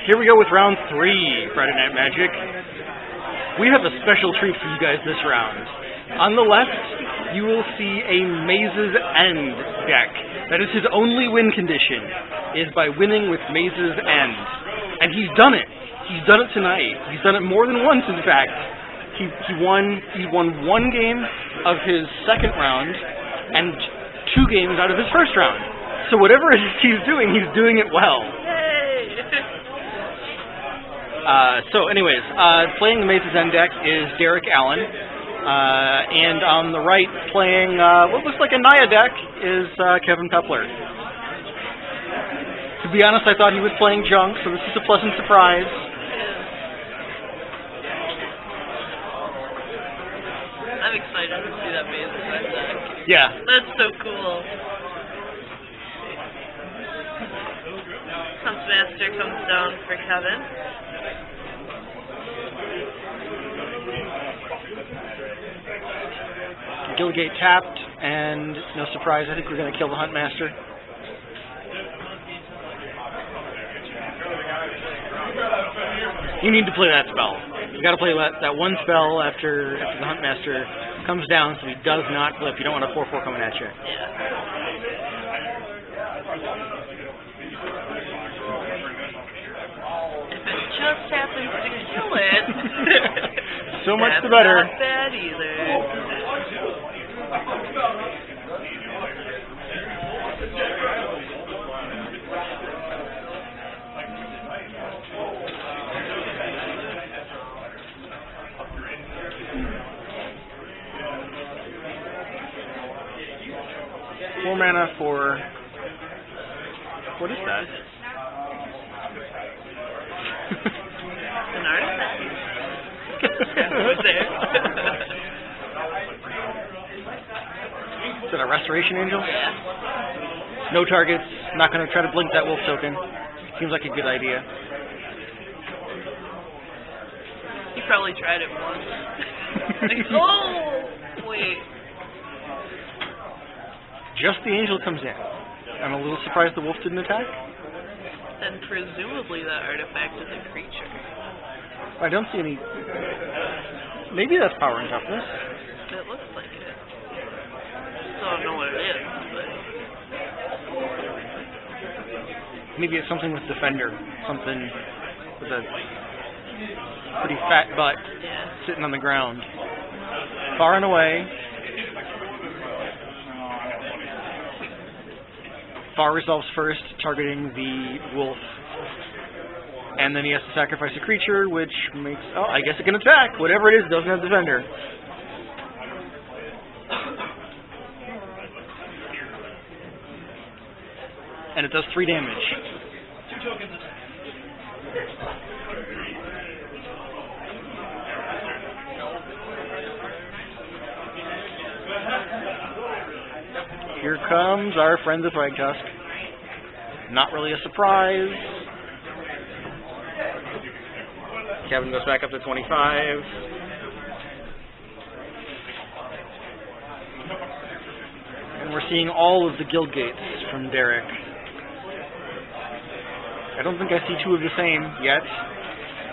Here we go with round 3, Friday Night Magic. We have a special treat for you guys this round. On the left, you will see a Maze's End deck. That is his only win condition, is by winning with Maze's End. And he's done it. He's done it tonight. He's done it more than once, in fact. He won 1 game of his second round and 2 games out of his first round. So whatever it is he's doing it well. So anyways, playing the Maze's End deck is Derrick Allen. And on the right, playing what looks like a Naya deck is Kevin Peppler. To be honest, I thought he was playing junk, so this is a pleasant surprise. I'm excited to see that Maze's End deck. Yeah. That's so cool. Huntsmaster comes down for Kevin. Guildgate tapped, and no surprise, I think we're going to kill the Huntmaster. You need to play that spell. You got to play that one spell after the Huntmaster comes down, so he does not flip. You don't want a 4/4 coming at you. Yeah. If it just happens to kill it, so much the better. Not bad either. Four mana for... What is that? An artifact. Who's there? Is that a Restoration Angel? Yeah. No targets. Not going to try to blink that wolf token. Seems like a good idea. He probably tried it once. Oh! Wait. Just the angel comes in. I'm a little surprised the wolf didn't attack. Then presumably that artifact is a creature. I don't see any... Maybe that's power and toughness. It looks like it. Still don't know what it is, but... Maybe it's something with Defender. Something with a pretty fat butt sitting on the ground. Far and away. Far resolves first, targeting the wolf. And then he has to sacrifice a creature, which makes... Oh, I guess it can attack. Whatever it is, it doesn't have Defender. And it does 3 damage. 2 tokens attack. Here comes our friend the Thragtusk. Not really a surprise. Kevin goes back up to 25. And we're seeing all of the guild gates from Derrick. I don't think I see 2 of the same yet,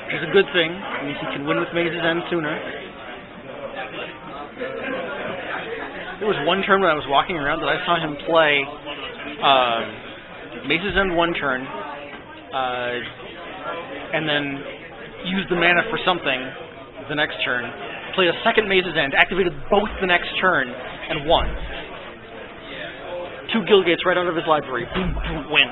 which is a good thing. It means he can win with Maze's End sooner. There was one turn when I was walking around that I saw him play Maze's End 1 turn, and then use the mana for something the next turn, play a second Maze's End, activated both the next turn, and won. 2 guild gates right out of his library. Boom, boom, win.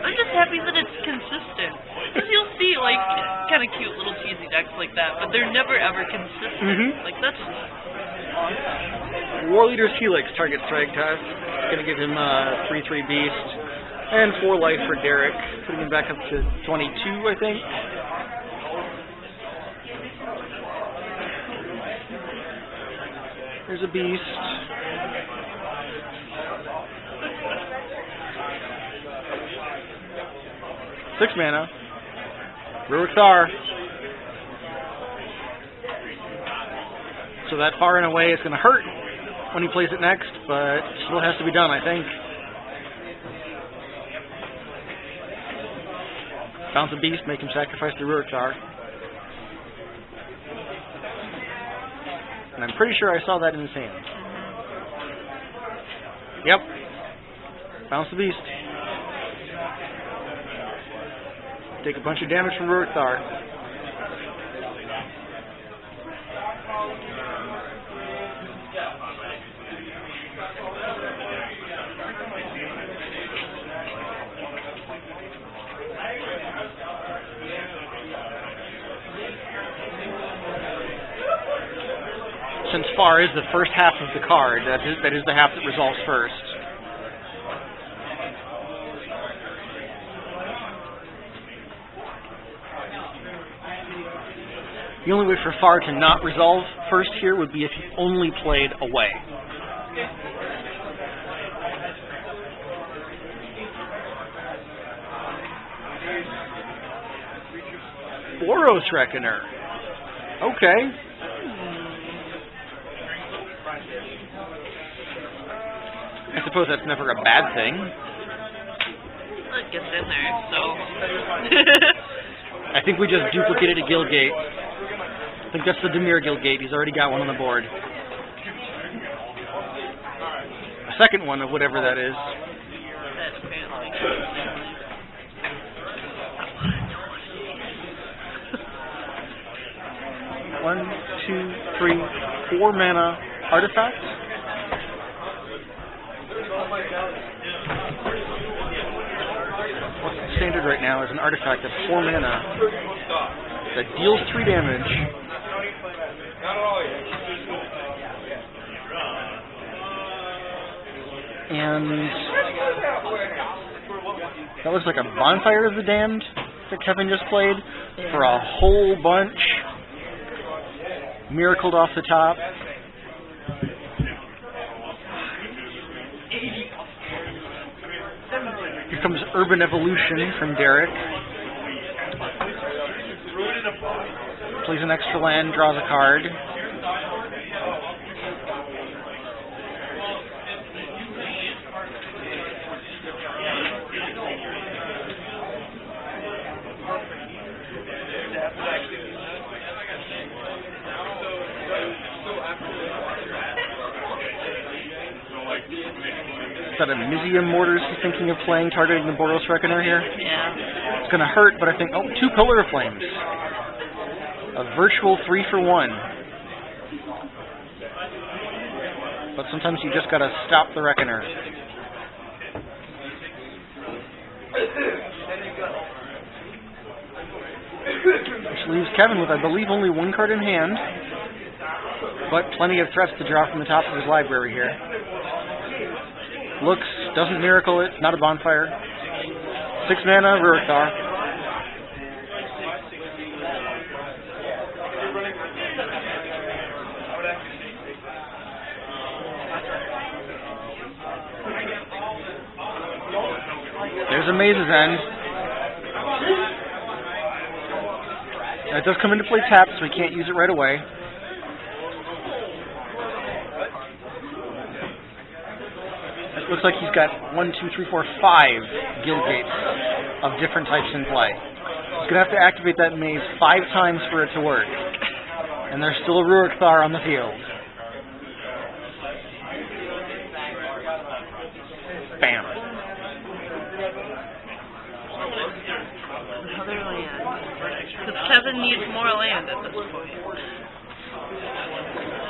I'm just happy that it's consistent. Because you'll see, like, kind of cute little cheesy decks like that, but they're never ever consistent. Like, that's awesome. War Leader's Helix targets Thragtusk. Going to give him a 3/3 Beast. And 4 life for Derrick. Putting him back up to 22, I think. There's a Beast. Six mana. Rurik Thar. So that far and away is going to hurt when he plays it next, but still has to be done, I think. Bounce a beast, make him sacrifice the Rurik Thar. And I'm pretty sure I saw that in his hand. Yep. Bounce the beast. Take a bunch of damage from Rurik Thar. Since far is the first half of the card, that is the half that resolves first. The only way for Far to not resolve first here would be if he only played away. Boros Reckoner. Okay. I suppose that's never a bad thing. Well, it gets in there, so... I think we just duplicated a Guildgate. I think that's the Dimir Guildgate. He's already got one on the board. A second one of whatever that is. That's apparently... 1, 2, 3, 4 mana artifact. What's the standard right now is an artifact of 4 mana that deals 3 damage. And that looks like a Bonfire of the Damned that Kevin just played for a whole bunch. Miracled off the top. Here comes Urban Evolution from Derrick. Plays an extra land, draws a card. Is that a Mizium Mortars he's thinking of playing, targeting the Boros Reckoner here? Yeah. It's going to hurt, but I think... Oh, 2 Pillar of Flames. A virtual 3-for-1. But sometimes you just got to stop the Reckoner. Which leaves Kevin with, I believe, only 1 card in hand. But plenty of threats to draw from the top of his library here. Looks, doesn't miracle it, not a Bonfire. 6 mana, Rurik Thar. There's a Maze's End. Now it does come into play tapped, so we can't use it right away. It looks like he's got 1, 2, 3, 4, 5 Guildgates of different types in play. He's going to have to activate that maze 5 times for it to work. And there's still a Rurik Thar on the field. Bam. Another land. Because Kevin needs more land at this point.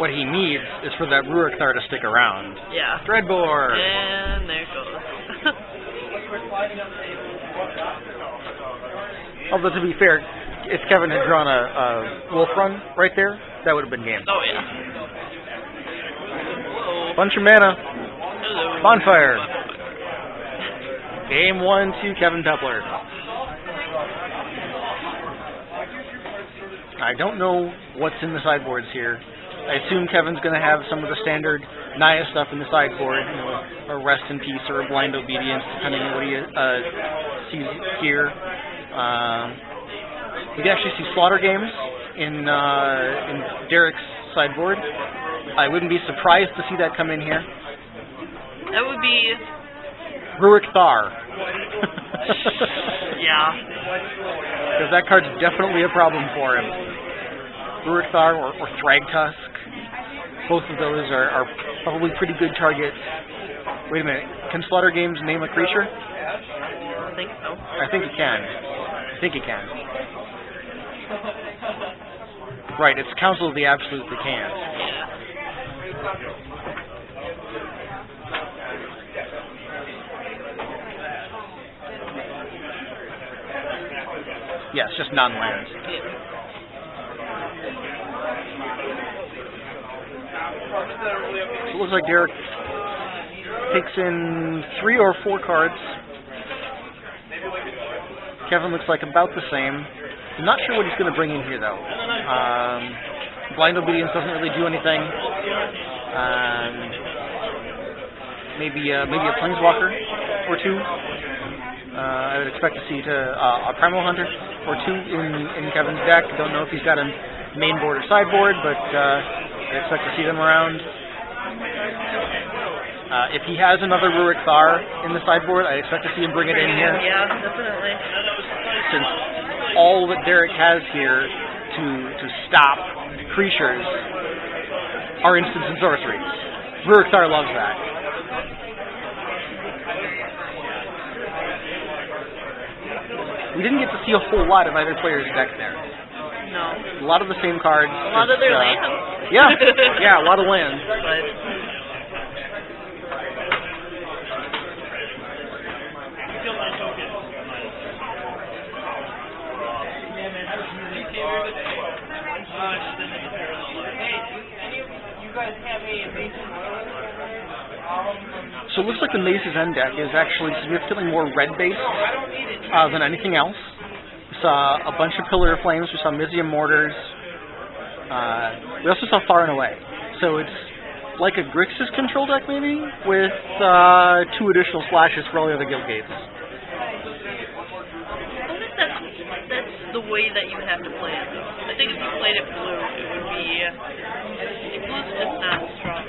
What he needs is for that Rurik Thar to stick around. Yeah. Dreadbore! And there it goes. Although, to be fair, if Kevin had drawn a Wolf Run right there, that would have been game. Oh, yeah. Whoa. Bunch of mana. Hello. Bonfire. Game 1 to Kevin Peppler. I don't know what's in the sideboards here. I assume Kevin's going to have some of the standard Naya stuff in the sideboard, you know, a Rest in Peace or a Blind Obedience, depending on what he sees here. We can actually see Slaughter Games in Derrick's sideboard. I wouldn't be surprised to see that come in here. That would be... Rurik Thar. Yeah. Because that card's definitely a problem for him. Rurik Thar or Thragtusk. Both of those are probably pretty good targets. Wait a minute. Can Slaughter Games name a creature? I think so. I think it can. I think it can. Right, it's Council of the Absolute that can. Yes, just non-lands. So it looks like Derrick takes in 3 or 4 cards. Kevin looks like about the same. I'm not sure what he's going to bring in here, though. Blind Obedience doesn't really do anything. Maybe a Planeswalker or 2. I would expect to see a Primal Hunter or 2 in Kevin's deck. Don't know if he's got a main board or sideboard, but I expect to see them around. If he has another Rurik Thar in the sideboard, I expect to see him bring it in here. Yeah, definitely. Since all that Derrick has here to stop creatures are instants and sorceries. Rurik Thar loves that. We didn't get to see a whole lot of either player's deck there. No. A lot of the same cards. A lot of their lands. Yeah, yeah, a lot of lands. But so it looks like the Mace's End deck is actually significantly more red-based than anything else. We saw a bunch of Pillar of Flames. We saw Mizium Mortars. We also saw Far and Away. So it's like a Grixis control deck, maybe, with 2 additional splashes for all the other guild gates. I think that's the way that you would have to play it, though. I think if you played it blue, it would be... blue's just not strong.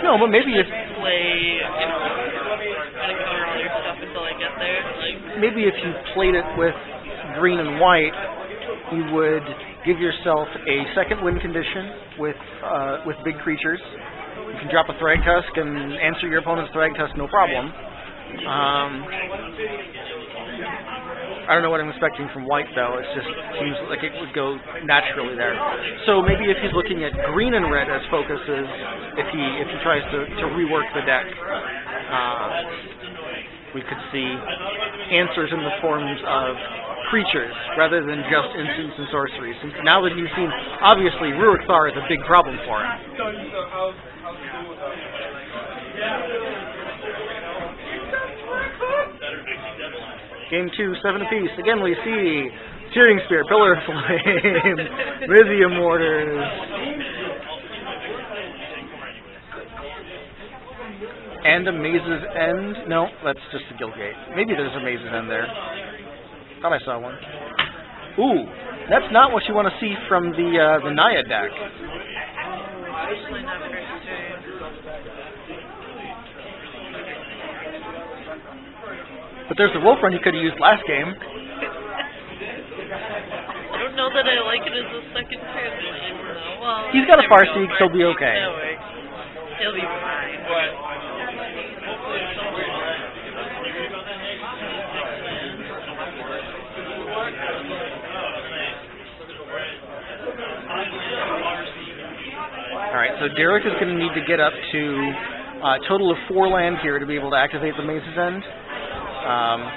No, but maybe if... play, kind of cover all your stuff until I get there. Maybe if you played it with green and white, you would give yourself a second win condition with big creatures. You can drop a Thragtusk and answer your opponent's Thragtusk, no problem. I don't know what I'm expecting from white, though. It just seems like it would go naturally there. So maybe if he's looking at green and red as focuses, if he tries to rework the deck, we could see answers in the forms of creatures rather than just instants and sorceries. Since now that he's seen, obviously, Rurik Thar is a big problem for him. Game 2, 7 apiece. Again, we see Searing Spear, Pillar of Flame, Mizium Mortars, and a Maze's End. No, that's just a Guildgate. Maybe there's a Maze's End there. Thought I saw one. Ooh, that's not what you want to see from the Naya deck. But there's the Wolf Run you could have used last game. I don't know that I like it as a second transition, though. Well, he's got a Farseek, so he'll be okay. He'll be fine. Alright, so Derrick is going to need to get up to a total of 4 land here to be able to activate the Maze's End.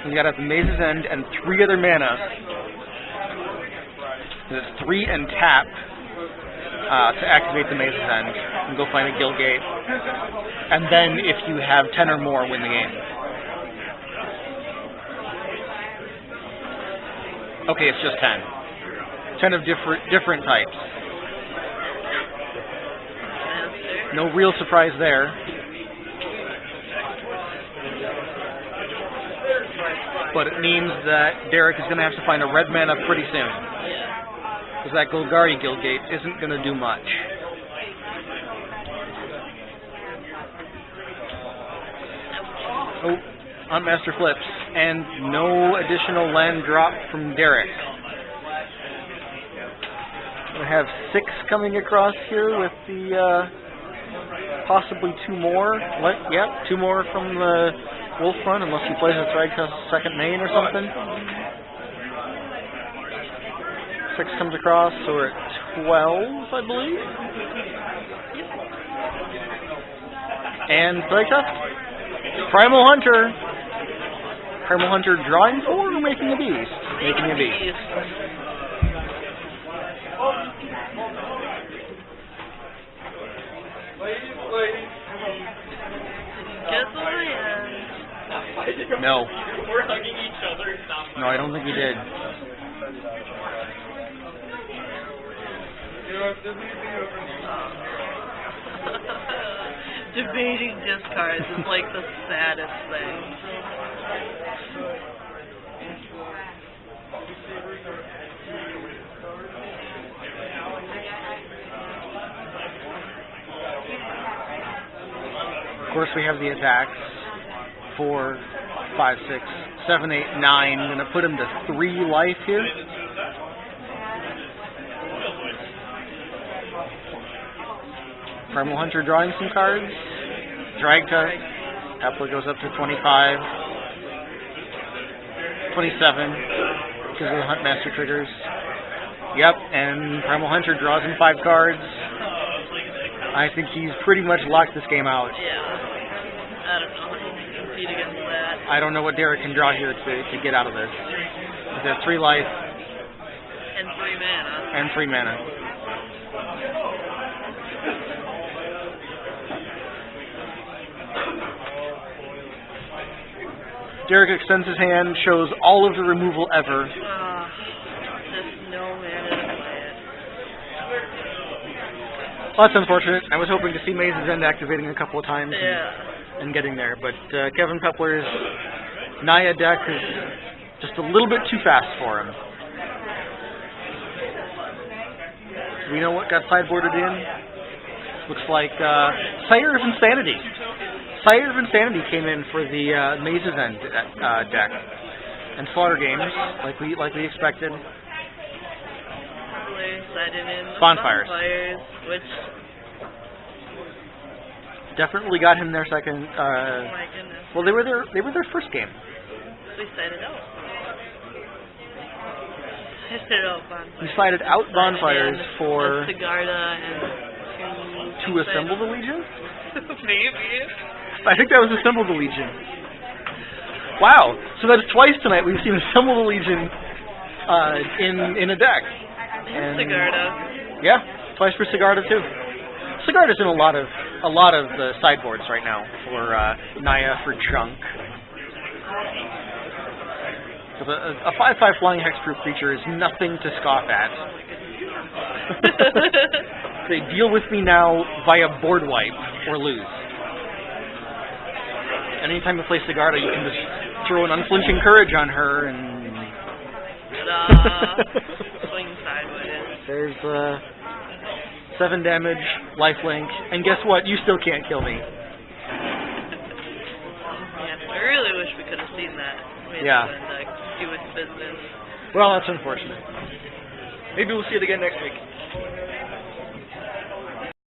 He's got to have the Maze's End and 3 other mana. There's 3 and tap to activate the Maze's End and go find a guild gate. And then if you have 10 or more, win the game. Okay, it's just 10. 10 of different types. No real surprise there. But it means that Derrick is going to have to find a red mana pretty soon. Because that Golgari Guildgate isn't going to do much. Oh, Huntmaster flips, and no additional land drop from Derrick. We have 6 coming across here with the possibly 2 more. What? Yep, 2 more from the Wolf Front, unless he plays a Thragtusk second main or something. 6 comes across, so we're at 12, I believe. And Thragtusk, Primal Hunter. Primal Hunter drawing 4 or making a beast? Making a beast. Get the land. No. No, I don't think he did. Debating discards is like the saddest thing. Of course, we have the attacks. 4, 5, 6, 7, 8, 9. I'm going to put him to 3 life here. Primal Hunter drawing some cards. Thragtusk. Peppler goes up to 25. 27. Because of the Huntmaster triggers. Yep, and Primal Hunter draws him 5 cards. I think he's pretty much locked this game out. Yeah. I don't know how you can compete against that. I don't know what Derrick can draw here to get out of this. He's at 3 life. And 3 mana. And 3 mana. Derrick extends his hand, shows all of the removal ever. Just no mana to play it. Well, that's unfortunate. I was hoping to see Maze's End activating a couple of times and getting there, but Kevin Peppler's Naya deck is just a little bit too fast for him. Do we know what got sideboarded in? Looks like Sire of Insanity. Sire of Insanity came in for the Maze's End deck. And Slaughter Games, like we expected. Sided in Bonfires. Which definitely got him their second. oh my goodness. Well, they were their first game. We sided out. Sided out bonfires. We sided out bonfires for Sigarda and to assemble the Legion. Maybe. I think that was Assemble the Legion. Wow! So that's twice tonight we've seen Assemble the Legion in a deck. And Sigarda. Yeah, twice for Sigarda too. Sigarda's in a lot of the sideboards right now for Naya for Chunk. So a 5/5 flying hexproof creature is nothing to scoff at. They deal with me now via board wipe or lose. Anytime you play Sigarda, you can just throw an unflinching courage on her and swing sideways. There's 7 damage, lifelink, and guess what? You still can't kill me. Man, I really wish we could have seen that. Yeah. Do its business. Well, that's unfortunate. Maybe we'll see it again next week.